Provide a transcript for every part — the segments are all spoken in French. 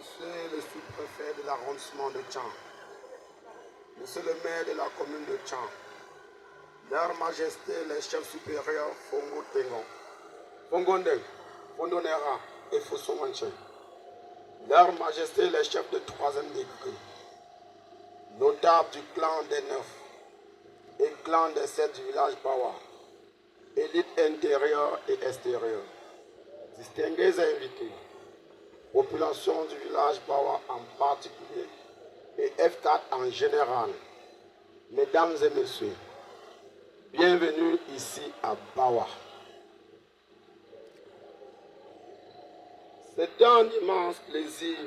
Monsieur le sous-préfet de l'arrondissement de Tchang, Monsieur le maire de la commune de Tchang, Leur Majesté les chefs supérieurs Fongo Tengon, Fongondeng, Fondonera et Fosomanchen, Leur Majesté les chefs de 3e degré, notables du clan des 9 et clan des 7 du village Bawa, élite intérieure et extérieure, distingués invités, population du village Bawa en particulier et F4 en général, mesdames et messieurs, bienvenue ici à Bawa. C'est un immense plaisir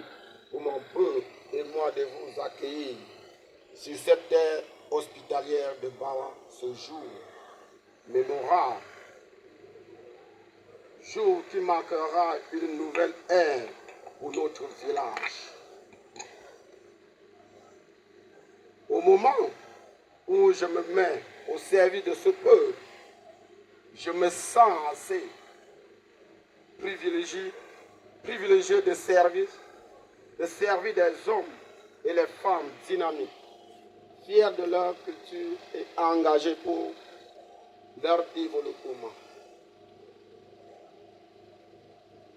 pour mon peuple et moi de vous accueillir sur cette terre hospitalière de Bawa ce jour mémorable, jour qui marquera une nouvelle ère pour notre village. Au moment où je me mets au service de ce peuple, je me sens assez privilégié de servir des hommes et les femmes dynamiques, fiers de leur culture et engagés pour leur développement.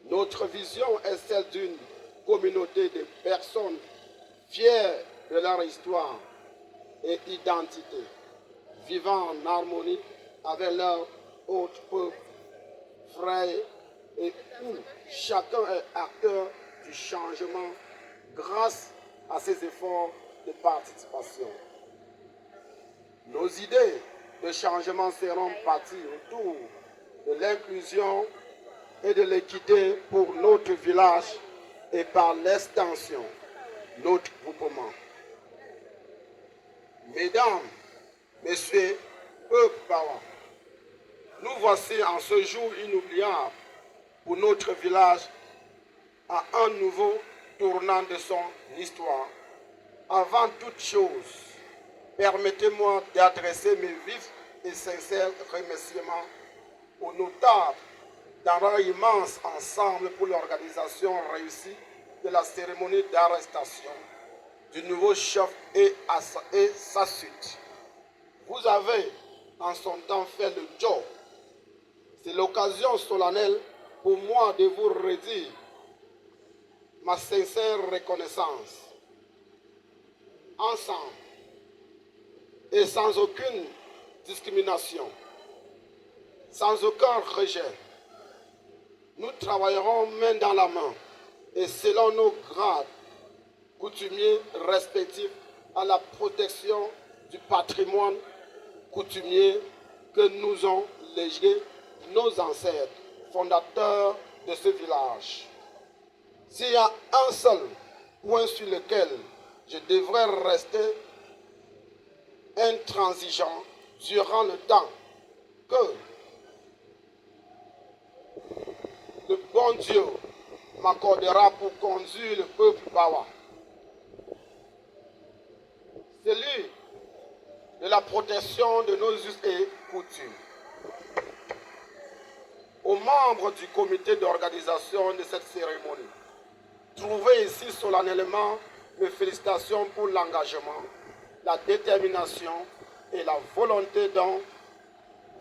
Notre vision est celle d'une communauté de personnes fières de leur histoire et identité, vivant en harmonie avec leurs autres peuples, frères, et où chacun est acteur du changement grâce à ses efforts de participation. Nos idées de changement seront bâties autour de l'inclusion et de l'équité pour notre village et par l'extension, notre groupement. Mesdames, Messieurs, peuple Bawa, nous voici en ce jour inoubliable pour notre village à un nouveau tournant de son histoire. Avant toute chose, permettez-moi d'adresser mes vifs et sincères remerciements aux notables dans leur immense ensemble pour l'organisation réussie de la cérémonie d'arrestation du nouveau chef et sa suite. Vous avez en son temps fait le job. C'est l'occasion solennelle pour moi de vous redire ma sincère reconnaissance. Ensemble et sans aucune discrimination, sans aucun rejet, nous travaillerons main dans la main et selon nos grades coutumiers respectifs à la protection du patrimoine coutumier que nous ont légué nos ancêtres fondateurs de ce village. S'il y a un seul point sur lequel je devrais rester intransigeant durant le temps que le bon Dieu m'accordera pour conduire le peuple Bawa, celui de la protection de nos us et coutumes. Aux membres du comité d'organisation de cette cérémonie, trouvez ici solennellement mes félicitations pour l'engagement, la détermination et la volonté dont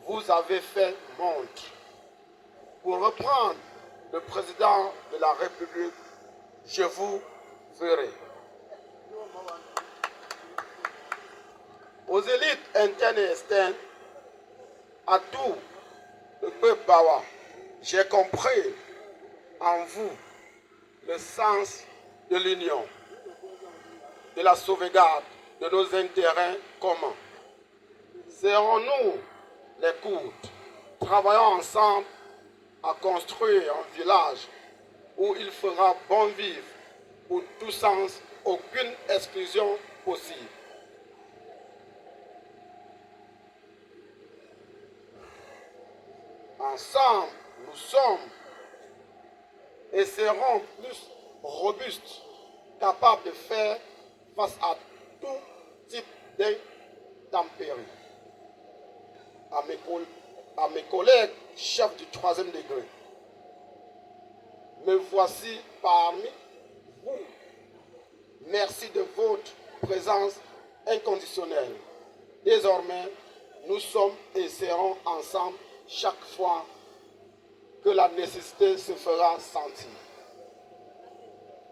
vous avez fait montre. Pour reprendre le président de la République, je vous ferai. Aux élites internes et externes, à tout le peuple Bawa, j'ai compris en vous le sens de l'union, de la sauvegarde de nos intérêts communs. Serrons-nous les coudes, travaillons ensemble à construire un village où il fera bon vivre pour tous sans aucune exclusion possible. Ensemble, nous sommes et serons plus robustes, capables de faire face à tout type d'intempéries. À mes collègues chefs du 3e degré, me voici parmi vous merci de votre présence inconditionnelle. Désormais, nous sommes et serons ensemble chaque fois que la nécessité se fera sentir.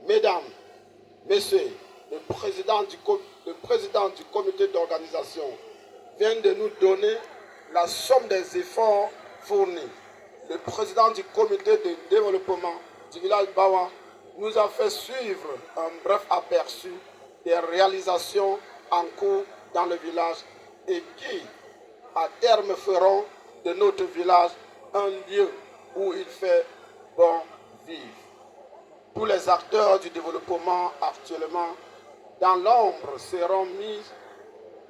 Mesdames, Messieurs, le président du comité d'organisation vient de nous donner la somme des efforts fournis. Le président du comité de développement du village Bawa nous a fait suivre un bref aperçu des réalisations en cours dans le village et qui, à terme, feront de notre village un lieu où il fait bon vivre. Tous les acteurs du développement actuellement dans l'ombre seront mis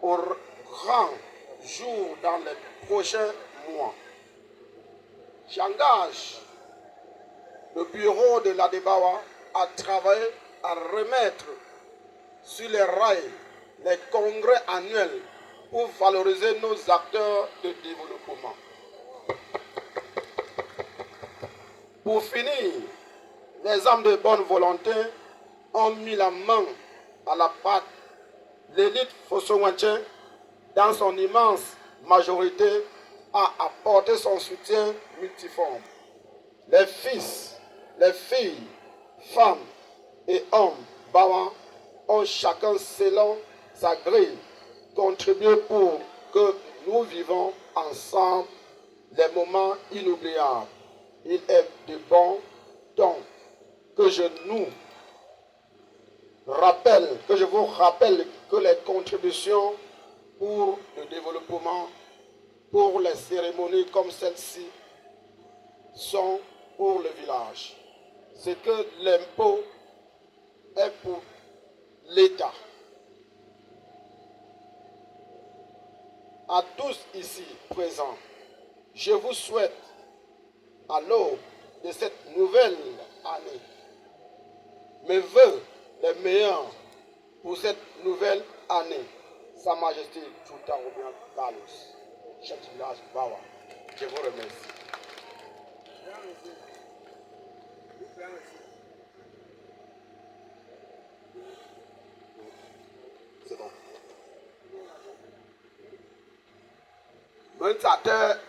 au grand jour dans les prochains mois. J'engage le bureau de l'Adebawa à travailler à remettre sur les rails les congrès annuels pour valoriser nos acteurs de développement. Pour finir, les hommes de bonne volonté ont mis la main à la pâte. L'élite Fossowantien, dans son immense majorité, a apporté son soutien multiforme. Les fils, les filles, femmes et hommes Bawa ont chacun selon sa grille contribué pour que nous vivons ensemble des moments inoubliables. Il est de bon ton que je vous rappelle que les contributions pour le développement, pour les cérémonies comme celle-ci, sont pour le village. C'est que l'impôt est pour l'État. À tous ici présents, je vous souhaite, à l'aube de cette nouvelle année, mes voeux les meilleurs pour cette nouvelle année. Sa Majesté Tchouta-Obiang Carlos, chef du village Bawa. Je vous remercie. C'est bon.